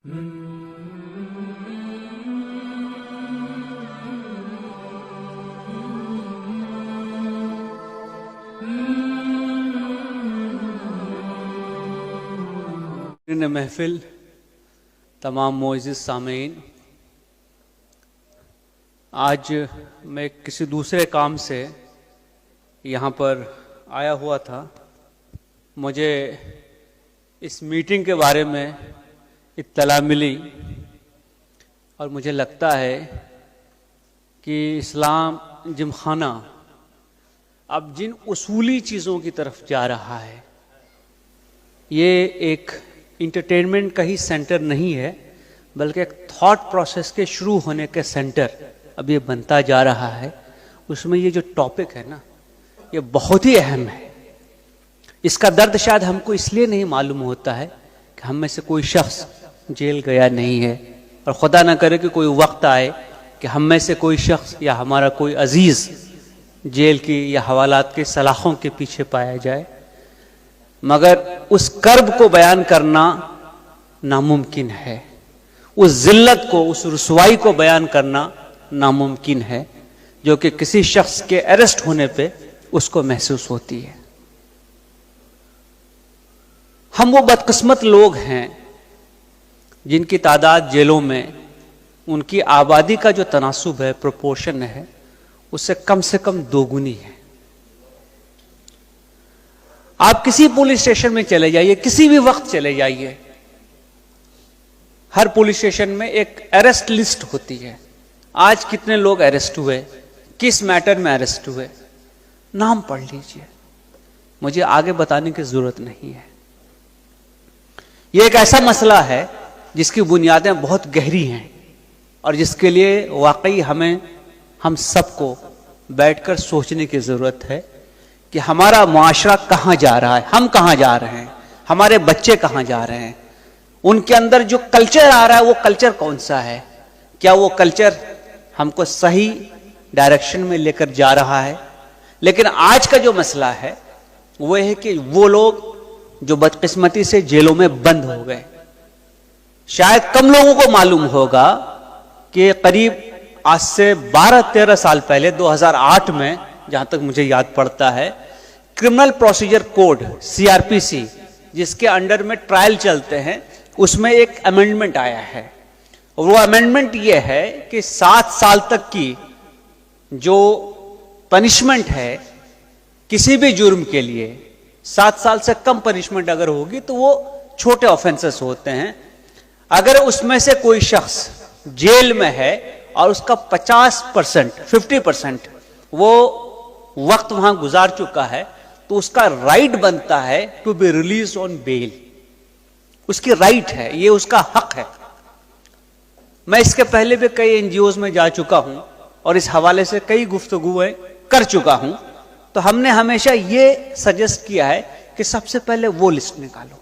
महफिल, तमाम मोअज़्ज़िज़ सामीन, आज मैं किसी दूसरे काम से यहाँ पर आया हुआ था। मुझे इस मीटिंग के बारे में इत्तला मिली और मुझे लगता है कि इस्लाम जिमखाना अब जिन उसूली चीज़ों की तरफ जा रहा है, ये एक इंटरटेनमेंट का ही सेंटर नहीं है, बल्कि एक थॉट प्रोसेस के शुरू होने के सेंटर अब ये बनता जा रहा है। उसमें ये जो टॉपिक है ना, ये बहुत ही अहम है। इसका दर्द शायद हमको इसलिए नहीं मालूम होता है कि हम में से कोई शख्स जेल गया नहीं है, और खुदा ना करे कि कोई वक्त आए कि हम में से कोई शख्स या हमारा कोई अजीज़ जेल की या हवालात के सलाखों के पीछे पाया जाए। मगर उस कर्ब को बयान करना नामुमकिन है, उस जिल्लत को, उस रुसवाई को बयान करना नामुमकिन है जो कि किसी शख्स के अरेस्ट होने पे उसको महसूस होती है। हम वो बदकिस्मत लोग हैं जिनकी तादाद जेलों में उनकी आबादी का जो तनासुब है, प्रोपोर्शन है, उससे कम से कम दोगुनी है। आप किसी पुलिस स्टेशन में चले जाइए, किसी भी वक्त चले जाइए, हर पुलिस स्टेशन में एक अरेस्ट लिस्ट होती है। आज कितने लोग अरेस्ट हुए, किस मैटर में अरेस्ट हुए, नाम पढ़ लीजिए, मुझे आगे बताने की जरूरत नहीं है। यह एक ऐसा मसला है जिसकी बुनियादें बहुत गहरी हैं और जिसके लिए वाकई हम सबको बैठकर सोचने की जरूरत है कि हमारा मुआशरा कहां जा रहा है, हम कहां जा रहे हैं, हमारे बच्चे कहां जा रहे हैं, उनके अंदर जो कल्चर आ रहा है वो कल्चर कौन सा है, क्या वो कल्चर हमको सही डायरेक्शन में लेकर जा रहा है। लेकिन आज का जो मसला है वो है कि वो लोग जो बदकिस्मती से जेलों में बंद हो गए, शायद कम लोगों को मालूम होगा कि करीब आज से 12-13 साल पहले 2008 में, जहां तक मुझे याद पड़ता है, क्रिमिनल प्रोसीजर कोड CRPC, जिसके अंडर में ट्रायल चलते हैं, उसमें एक अमेंडमेंट आया है। वो अमेंडमेंट ये है कि 7 साल तक की जो पनिशमेंट है किसी भी जुर्म के लिए, 7 साल से कम पनिशमेंट अगर होगी तो वो छोटे ऑफेंसेस होते हैं। अगर उसमें से कोई शख्स जेल में है और उसका 50% वो वक्त वहां गुजार चुका है, तो उसका राइट बनता है to be release on bail. उसकी राइट है, ये उसका हक है। मैं इसके पहले भी कई NGOs में जा चुका हूं और इस हवाले से कई गुफ्तगुएं कर चुका हूं, तो हमने हमेशा ये सजेस्ट किया है कि सबसे पहले वो लिस्ट निकालो,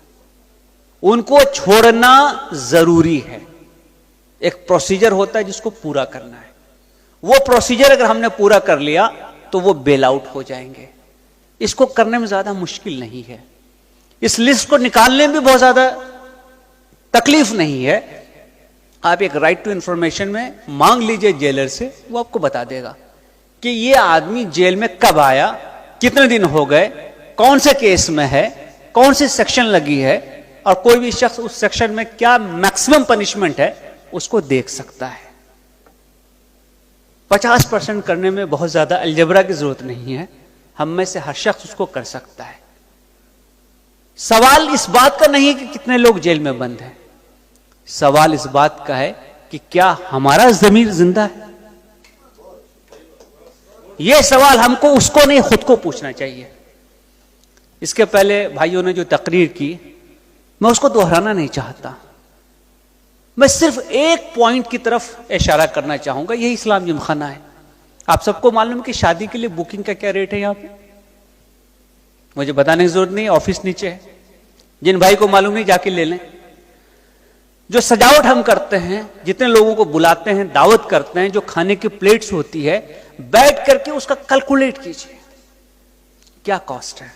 उनको छोड़ना जरूरी है। एक प्रोसीजर होता है जिसको पूरा करना है, वो प्रोसीजर अगर हमने पूरा कर लिया तो वो बेल आउट हो जाएंगे। इसको करने में ज्यादा मुश्किल नहीं है, इस लिस्ट को निकालने में भी बहुत ज्यादा तकलीफ नहीं है। आप एक राइट टू इंफॉर्मेशन में मांग लीजिए जेलर से, वो आपको बता देगा कि ये आदमी जेल में कब आया, कितने दिन हो गए, कौन से केस में है, कौन सी सेक्शन लगी है, और कोई भी शख्स उस सेक्शन में क्या मैक्सिमम पनिशमेंट है उसको देख सकता है। 50% करने में बहुत ज्यादा अलजबरा की जरूरत नहीं है, हम में से हर शख्स उसको कर सकता है। सवाल इस बात का नहीं है कि कितने लोग जेल में बंद हैं, सवाल इस बात का है कि क्या हमारा ज़मीर जिंदा है। यह सवाल हमको उसको नहीं, खुद को पूछना चाहिए। इसके पहले भाइयों ने जो तकरीर की, मैं उसको दोहराना नहीं चाहता, मैं सिर्फ एक पॉइंट की तरफ इशारा करना चाहूंगा, यही इस्लाम जिमखाना है। आप सबको मालूम है कि शादी के लिए बुकिंग का क्या रेट है यहां पे, मुझे बताने की जरूरत नहीं, ऑफिस नीचे है, जिन भाई को मालूम नहीं जाके ले लें। जो सजावट हम करते हैं, जितने लोगों को बुलाते हैं, दावत करते हैं, जो खाने की प्लेट्स होती है, बैठ करके उसका कैलकुलेट कीजिए क्या कॉस्ट है।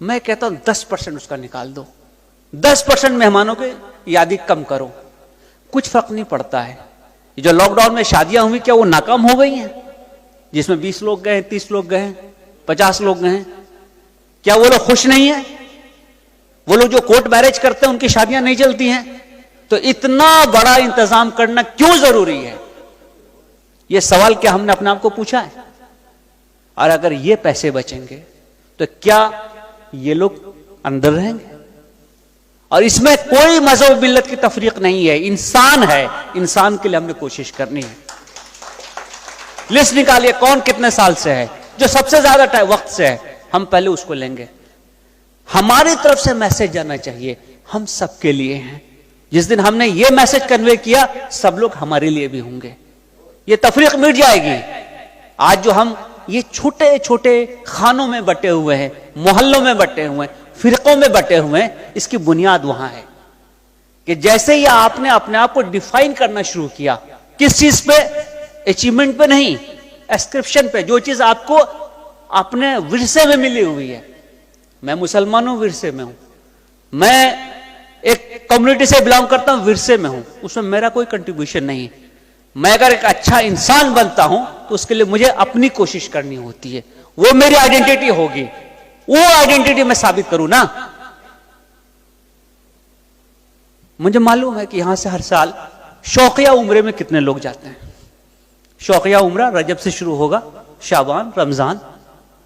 मैं कहता हूं 10% उसका निकाल दो, 10% मेहमानों की यादी कम करो, कुछ फर्क नहीं पड़ता है। जो लॉकडाउन में शादियां हुई क्या वो नाकाम हो गई हैं? जिसमें 20 लोग गए, 30 लोग गए, 50 लोग गए, क्या वो लोग खुश नहीं है? वो लोग जो कोर्ट मैरिज करते हैं उनकी शादियां नहीं चलती हैं? तो इतना बड़ा इंतजाम करना क्यों जरूरी है? यह सवाल क्या हमने अपने आप को पूछा है? और अगर ये पैसे बचेंगे तो क्या ये लोग अंदर रहेंगे? और इसमें कोई मजहब मिल्लत की तफरीक नहीं है, इंसान है, इंसान के लिए हमने कोशिश करनी है। लिस्ट निकालिए कौन कितने साल से है, जो सबसे ज्यादा वक्त से है, हम पहले उसको लेंगे। हमारी तरफ से मैसेज जाना चाहिए, हम सबके लिए हैं। जिस दिन हमने ये मैसेज कन्वे किया, सब लोग हमारे लिए भी होंगे, ये तफरीक मिट जाएगी। आज जो हम ये छोटे छोटे खानों में बटे हुए हैं, मोहल्लों में बटे हुए हैं, फिरकों में बटे हुए हैं, इसकी बुनियाद वहां है कि जैसे ही आपने अपने आप को डिफाइन करना शुरू किया, किस चीज पे? अचीवमेंट पे नहीं, एस्क्रिप्शन पे, जो चीज आपको अपने विरसे में मिली हुई है। मैं मुसलमान हूं, विरसे में हूं। मैं एक कम्युनिटी से बिलोंग करता हूं, विरसे में हूं, उसमें मेरा कोई कंट्रीब्यूशन नहीं। मैं अगर एक अच्छा इंसान बनता हूं तो उसके लिए मुझे अपनी कोशिश करनी होती है, वो मेरी आइडेंटिटी होगी, वो आइडेंटिटी मैं साबित करूं ना। मुझे मालूम है कि यहां से हर साल शौकिया उम्रे में कितने लोग जाते हैं। शौकिया उम्रा रजब से शुरू होगा, शाबान, रमजान,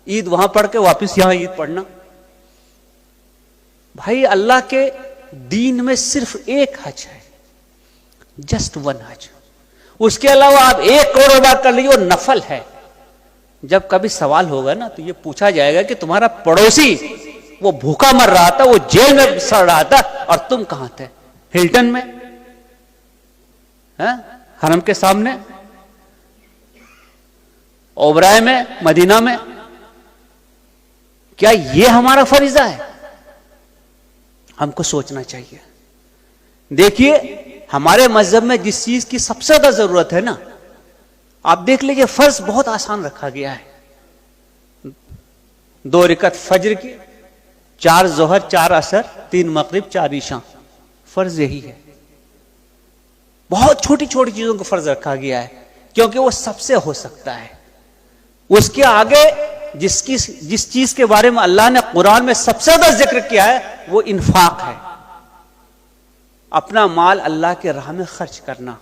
ईद वहां पढ़ के वापस यहां ईद पढ़ना। भाई अल्लाह के दीन में सिर्फ एक हज है, जस्ट वन हज। उसके अलावा आप 1 करोड़ बार कर लीजिए, वो नफल है। जब कभी सवाल होगा ना तो ये पूछा जाएगा कि तुम्हारा पड़ोसी वो भूखा मर रहा था, वो जेल में सड़ रहा था, और तुम कहां थे? हिल्टन में, हरम के सामने, ओबराय में, मदीना में। क्या ये हमारा फरीजा है? हमको सोचना चाहिए। देखिए हमारे मजहब में जिस चीज की सबसे ज्यादा जरूरत है ना, आप देख लीजिए, फर्ज बहुत आसान रखा गया है। 2 रकअत फज्र की, 4 जोहर, 4 असर, 3 मगरिब, 4 ईशा, फर्ज यही है। बहुत छोटी छोटी चीजों को फर्ज रखा गया है क्योंकि वो सबसे हो सकता है। उसके आगे जिस चीज के बारे में अल्लाह ने कुरान में सबसे ज्यादा जिक्र किया है वो इन्फाक है, अपना माल अल्लाह के राह में खर्च करना।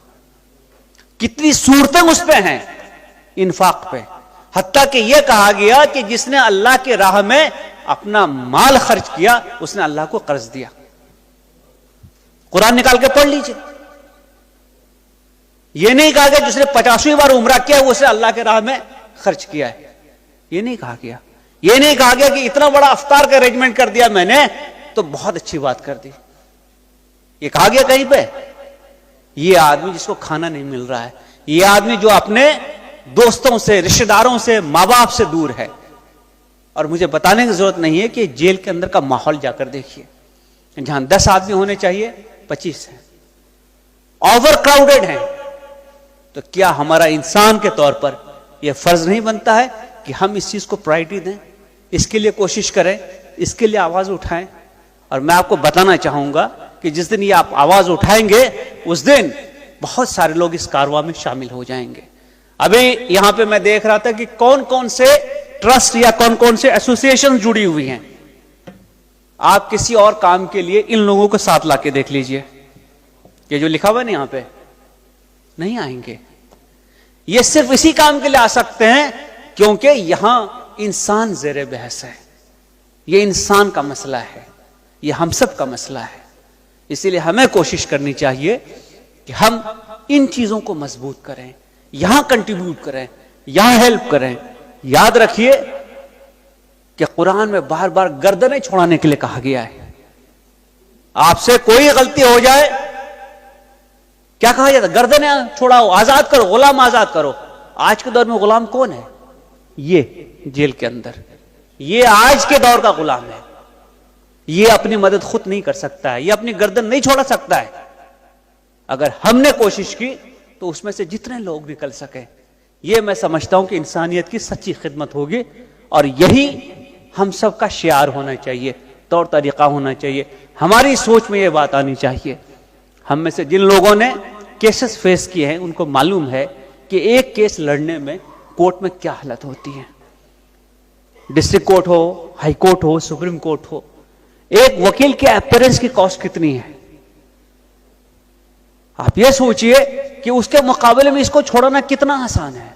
कितनी सूरतें उस पे हैं इन्फाक पे, हत्ता कि यह कहा गया कि जिसने अल्लाह के राह में अपना माल खर्च किया उसने अल्लाह को कर्ज दिया। कुरान निकाल के पढ़ लीजिए। यह नहीं कहा गया जिसने 50वीं बार उम्रा किया वो उसने अल्लाह के राह में खर्च किया है, यह नहीं कहा गया। यह नहीं कहा गया कि इतना बड़ा अफ्तार का अरेंजमेंट कर दिया मैंने तो बहुत अच्छी बात कर दी। ये कहा गया कहीं पे? ये आदमी जिसको खाना नहीं मिल रहा है, ये आदमी जो अपने दोस्तों से, रिश्तेदारों से, माँ बाप से दूर है। और मुझे बताने की जरूरत नहीं है कि जेल के अंदर का माहौल जाकर देखिए, जहां 10 आदमी होने चाहिए 25 हैं, ओवर क्राउडेड हैं। तो क्या हमारा इंसान के तौर पर यह फर्ज नहीं बनता है कि हम इस चीज को प्रायोरिटी दें, इसके लिए कोशिश करें, इसके लिए आवाज उठाएं? और मैं आपको बताना चाहूंगा कि जिस दिन ये आप आवाज उठाएंगे उस दिन बहुत सारे लोग इस कारवां में शामिल हो जाएंगे। अभी यहां पे मैं देख रहा था कि कौन कौन से ट्रस्ट या कौन कौन से एसोसिएशन जुड़ी हुई हैं। आप किसी और काम के लिए इन लोगों को साथ लाके देख लीजिए, ये जो लिखा हुआ है ना यहां पे, नहीं आएंगे। ये सिर्फ इसी काम के लिए आ सकते हैं क्योंकि यहां इंसान ज़ेरे बहस है, ये इंसान का मसला है, ये हम सब का मसला है। इसीलिए हमें कोशिश करनी चाहिए कि हम इन चीजों को मजबूत करें, यहां कंट्रीब्यूट करें, यहां हेल्प करें। याद रखिए कि कुरान में बार बार गर्दनें छोड़ाने के लिए कहा गया है। आपसे कोई गलती हो जाए, क्या कहा जाता है? गर्दनें छोड़ाओ, आजाद करो, गुलाम आजाद करो। आज के दौर में गुलाम कौन है? ये जेल के अंदर, ये आज के दौर का गुलाम है। ये अपनी मदद खुद नहीं कर सकता है, ये अपनी गर्दन नहीं छोड़ा सकता है। अगर हमने कोशिश की तो उसमें से जितने लोग निकल सके, ये मैं समझता हूं कि इंसानियत की सच्ची खिदमत होगी। और यही हम सबका शियार होना चाहिए। तौर तरीका होना चाहिए। हमारी सोच में ये बात आनी चाहिए। हम में से जिन लोगों ने केसेस फेस किए हैं उनको मालूम है कि एक केस लड़ने में कोर्ट में क्या हालत होती है। डिस्ट्रिक्ट कोर्ट हो, हाई कोर्ट हो, सुप्रीम कोर्ट हो, एक वकील के अपीयरेंस की कॉस्ट कितनी है आप ये सोचिए कि उसके मुकाबले में इसको छोड़ना कितना आसान है।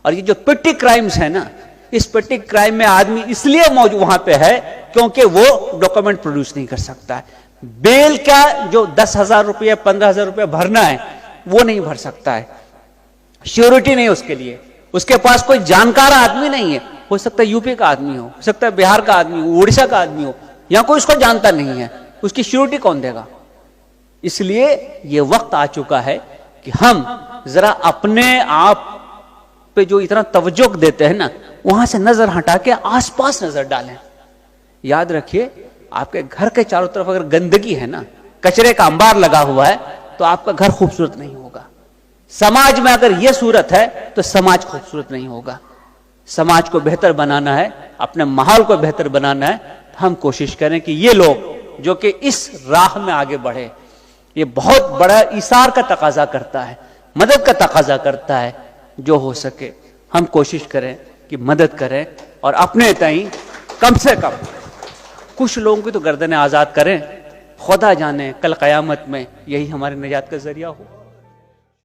और ये जो पिट्टी क्राइम्स है ना, इस पिट्टी क्राइम में आदमी इसलिए मौजूद वहां पे है क्योंकि वो डॉक्यूमेंट प्रोड्यूस नहीं कर सकता है। बेल का जो 10,000 रुपया 15,000 रुपया भरना है वो नहीं भर सकता है, श्योरिटी नहीं उसके लिए, उसके पास कोई जानकार आदमी नहीं है। हो सकता है यूपी का आदमी हो सकता है बिहार का आदमी हो, उड़ीसा का आदमी हो, यहां कोई उसको जानता नहीं है, उसकी श्योरिटी कौन देगा। इसलिए यह वक्त आ चुका है कि हम जरा अपने आप पे जो इतना तवज्जो देते हैं ना, वहां से नजर हटा के आसपास नजर डालें। याद रखिए, आपके घर के चारों तरफ अगर गंदगी है ना, कचरे का अंबार लगा हुआ है, तो आपका घर खूबसूरत नहीं होगा। समाज में अगर यह सूरत है तो समाज खूबसूरत नहीं होगा। समाज को बेहतर बनाना है, अपने माहौल को बेहतर बनाना है, तो हम कोशिश करें कि ये लोग जो कि इस राह में आगे बढ़े, ये बहुत बड़ा ईसार का तकाजा करता है, मदद का तकाजा करता है। जो हो सके हम कोशिश करें कि मदद करें और अपने ताईं कम से कम कुछ लोगों की तो गर्दनें आजाद करें। खुदा जाने कल कयामत में यही हमारे निजात का जरिया हो।